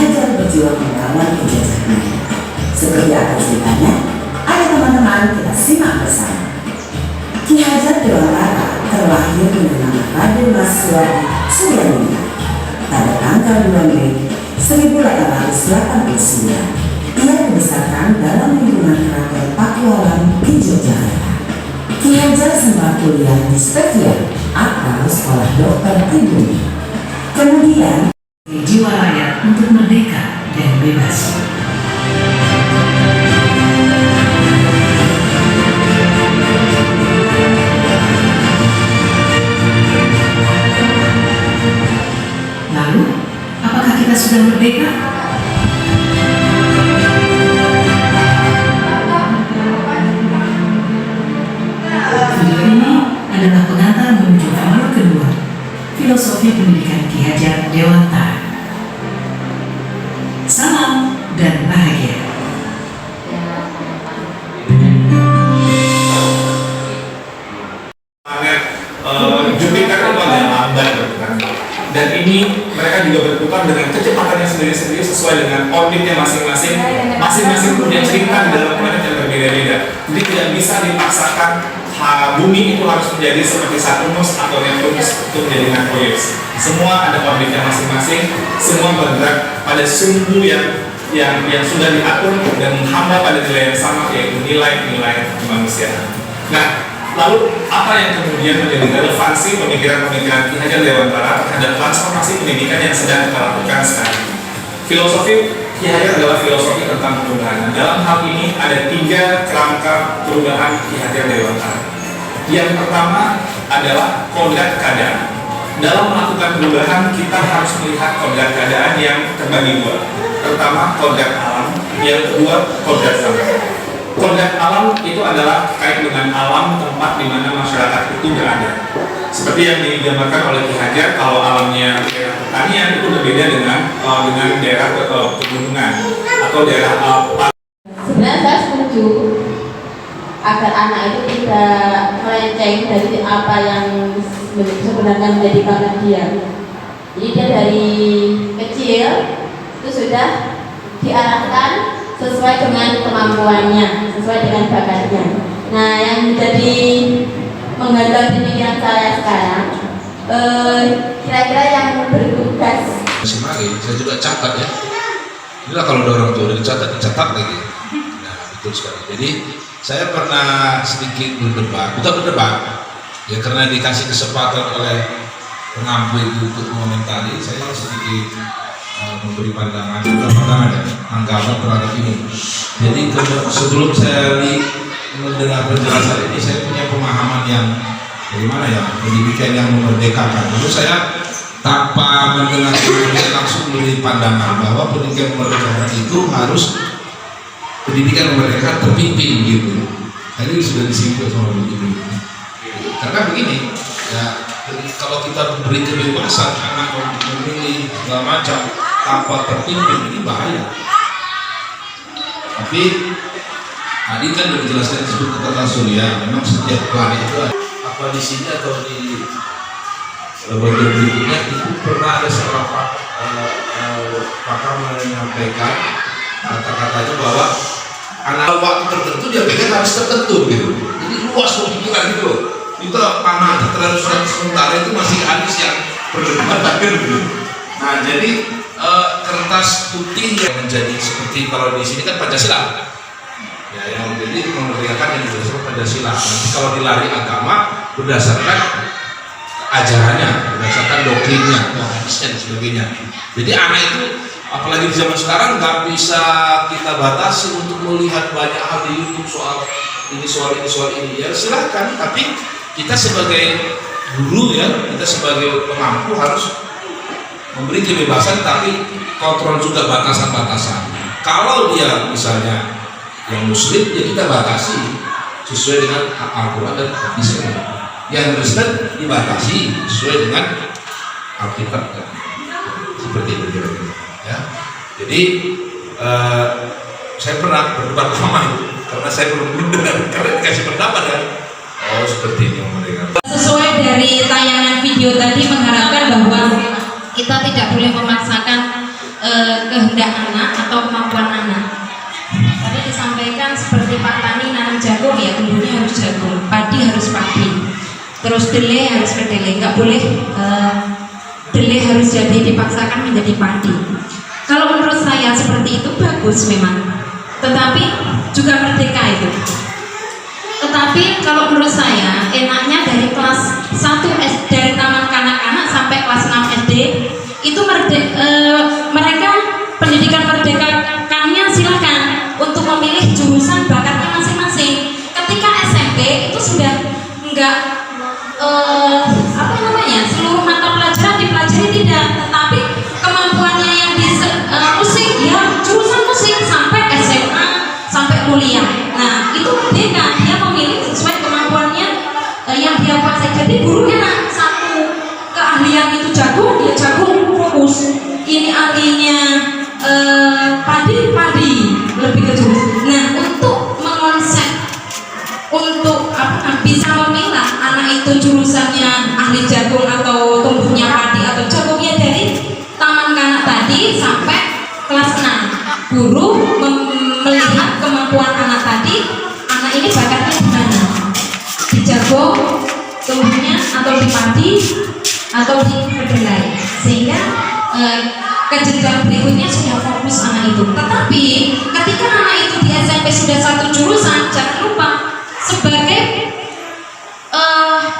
Hajar berjuang melawan penjajahan. Seperti apa ceritanya? Ayo teman-teman kita simak bersama. Ki Hajar Dewantara terlahir dengan nama Raden Mas Suwadi Suryaningrat pada tanggal 2 Mei 1889. Ia dibesarkan dalam lingkungan keraton Pakualam di Yogyakarta. Ki Hajar sempat kuliah di Spevia atau Sekolah Dokter Pribumi. Kemudian jiwa rakyat untuk merdeka dan bebas. Lalu, apakah kita sudah merdeka? Video ini adalah pengantar menuju video kedua, filosofi pendidikan Ki Hajar Dewantara. Salam dan bahagia. Jupiter itu ada lambat berputar, dan ini mereka juga berputar dengan kecepatannya sendiri-sendiri sesuai dengan orbitnya masing-masing. Masing-masing punya cerita di dalam planet yang berbeda-beda. Jadi tidak bisa dipaksakan bumi itu harus menjadi seperti Saturnus atau Neptunus untuk menjadi Merkurius. Semua ada orbitnya masing-masing. Semua bergerak pada sumbu yang sudah diatur dan menghamba pada nilai yang sama, yaitu nilai-nilai kemanusiaan. Nah, lalu apa yang kemudian menjadi relevansi pemikiran-pemikiran Ki Hajar Dewantara terhadap transformasi pendidikan yang sedang kita lakukan sekarang? Filosofi Ki Hajar adalah filosofi tentang perubahan. Dalam hal ini ada 3 kerangka perubahan Ki Hajar Dewantara. Yang pertama adalah kodrat keadaan. Dalam melakukan perubahan, kita harus melihat kodrat keadaan yang terbagi 2. Pertama, kodrat alam. Yang kedua, kodrat zaman. Kodrat alam itu adalah terkait dengan alam tempat di mana masyarakat itu berada. Seperti yang digambarkan oleh Ki Hajar, kalau alamnya daerah pertanian itu berbeda dengan daerah pegunungan atau daerah Sebenarnya saya setuju agar anak itu tidak melenceng dari apa yang sebenarnya menjadi bakat dia. Jadi dia dari kecil itu sudah diarahkan sesuai dengan kemampuannya, sesuai dengan bakatnya. Nah, yang menjadi mengganjal di pikiran saya sekarang, kira-kira yang bertugas. Saya juga catat ya. Inilah kalau ada orang tua udah dicatat lagi. Nah, betul sekali. Jadi saya pernah sedikit bukan berdebat, ya karena dikasih kesempatan oleh pengampu itu untuk mengomentari, saya sedikit memberi pandangan ya, anggapan terhadap ini. Jadi sebelum saya mendengar penjelasan ini, saya punya pemahaman yang bagaimana ya, pendidikan yang memerdekakan. Lalu saya tanpa mendengar ini langsung memberi pandangan bahwa pendidikan memerdekakan itu harus pendidikan memerdekakan terpimpin gitu. Tadi sudah disimpul sama begini. Karena begini, ya kalau kita beri kebebasan anak untuk memilih segala macam tanpa terpimpin, ini bahaya. Tapi tadi kan sudah dijelaskan disebut tata surya, memang setiap planet itu apa di sini atau di bagian berikutnya itu pernah ada seorang pakar menyampaikan kata-katanya bahwa anak waktu tertentu dia pikir harus tertentu gitu. Jadi luas pemikiran gitu. Itu panah terlalu sementara itu masih hadis yang berdebat gitu. Nah, jadi kertas putih yang menjadi seperti kalau di sini kan Pancasila. Ya, yang jadi memerdekakan yang berdasarkan Pancasila. Nanti kalau dilari agama berdasarkan ajarannya, berdasarkan doktrinnya, hadisnya dan sebagainya. Jadi anak itu apalagi di zaman sekarang nggak bisa kita batasi untuk melihat banyak hal di YouTube soal ini ya silahkan, tapi kita sebagai guru ya, kita sebagai pengampu harus memberi kebebasan tapi kontrol juga batasan-batasan. Kalau dia misalnya yang muslim ya kita batasi sesuai dengan Al-Quran dan hadisnya. Yang Kristen dibatasi sesuai dengan Alkitab seperti itu ya. Jadi saya pernah berdebat sama itu karena saya belum mendengar, karena dikasih pendapat kan. Oh seperti ini mereka. Sesuai dari tayangan video tadi mengharapkan bahwa kita tidak boleh memaksakan kehendak anak atau kemampuan anak. Tadi disampaikan seperti Pak Tani nanam jagung, ya tumbuhnya harus jagung, padi harus padi, terus delay harus kedelai, nggak boleh delay harus jadi dipaksakan menjadi padi. Kalau menurut saya seperti itu bagus memang, tetapi juga merdeka itu. Tetapi kalau menurut saya enaknya dari kelas 1 dari taman kanak-kanak sampai kelas 6 SD itu mereka pendidikan merdekakannya silakan untuk memilih jurusan bakatnya masing-masing. Ketika SMP itu sudah enggak seluruh mata pelajaran dipelajari, tidak, tetapi kemampuannya yang di musik, ya jurusan musik sampai SMA sampai kuliah. Nah itu merdeka, dia memilih sesuai kemampuannya yang dia kuasai. Jadi guru enak, satu keahlian itu jagung, dia jagung fokus, ini ahlinya padi lebih ke jurusan. Nah untuk mengonsep, untuk bisa memilah anak itu jurusannya ahli jagung atau tumbuhnya padi atau jagungnya dari taman kanak tadi sampai kelas 6, guru melihat kemampuan anak tadi, anak ini bakatnya di mana, di jagung tumbuhnya atau di padi atau di kedelai, sehingga ke jenjang berikutnya sudah fokus anak itu. Tetapi ketika anak itu di SMP sudah satu jurusan, jangan lupa sebagai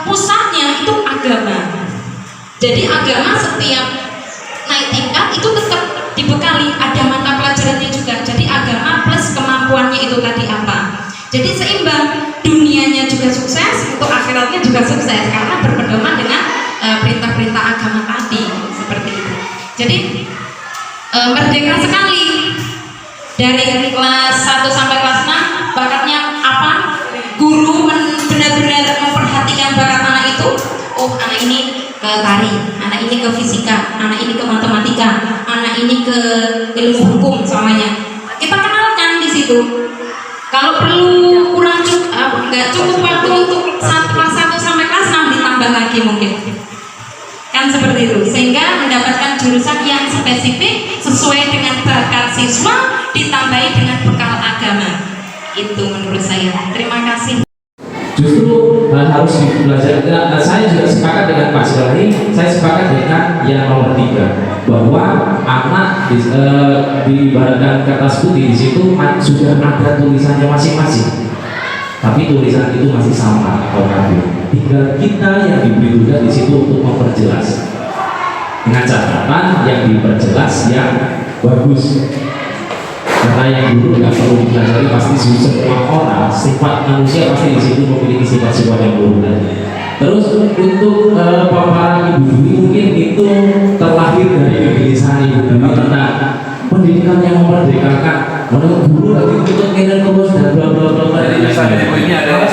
pusatnya itu agama. Jadi agama setiap naik tingkat itu tetap dibekali, ada mata pelajarannya juga. Jadi agama plus kemampuannya itu tadi apa. Jadi seimbang, dunianya juga sukses, untuk akhiratnya juga sukses karena berpedoman dengan perintah-perintah agama tadi, seperti itu. Jadi merdeka sekali dari kelas 1 sampai kelas 6. Bakatnya apa? Guru benar-benar memperhatikan bakat anak itu. Oh, anak ini ke tari, anak ini ke fisika, anak ini ke matematika, anak ini ke ilmu hukum semuanya. Kita kenalkan di situ. Kalau perlu kurang nggak cukup waktu untuk kelas 1 sampai kelas 6, ditambah lagi mungkin. Kan seperti itu, sehingga mendapatkan jurusan yang spesifik sesuai dengan bakat siswa ditambahi dengan bekal agama. Itu menurut saya. Terima kasih. Justru harus dipelajari. Saya juga sepakat dengan Pak Sirahi, saya sepakat dengan yang nomor 3 bahwa anak diibaratkan kertas putih, di situ sudah ada tulisannya masing-masing, tapi tulisan itu masih sama atau kabur. Tinggal kita yang diberi tugas di situ untuk memperjelas, dengan catatan yang diperjelas yang bagus. Karena yang dulu nggak perlu dipelajari, pasti semua orang, sifat manusia pasti di situ memiliki sifat-sifat yang buruk. Terus untuk para ibu-ibu mungkin itu terlahir dari kegelisahan ibu-ibu tentang pendidikan yang memerdekakan. Menurut guru lagi untuk kena terus dan bla bla bla. Ini ada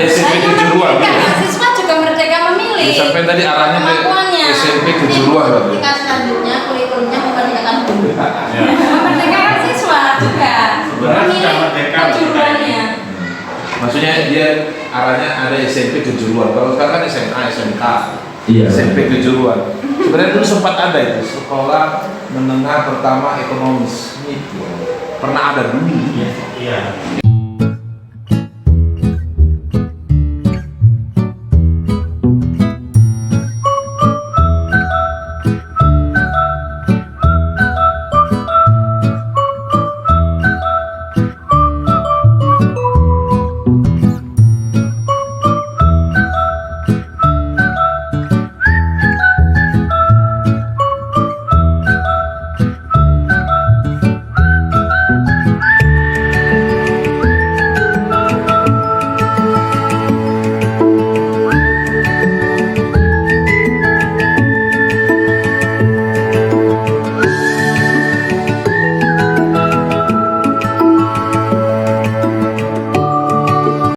SMP kejuruan. Siswa juga merdeka memilih. Sampai tadi arahnya ke SMP kejuruan. Tingkat selanjutnya kurikulumnya memerdekakan guru. Memerdekakan siswa juga. Memilih kejuruannya. Maksudnya dia arahnya ada SMP kejuruan. Kalau sekarang kan SMA, SMK, Iya. SMP kejuruan. Sebenarnya dulu sempat ada itu sekolah menengah pertama ekonomis. Pernah ada dulu. Iya.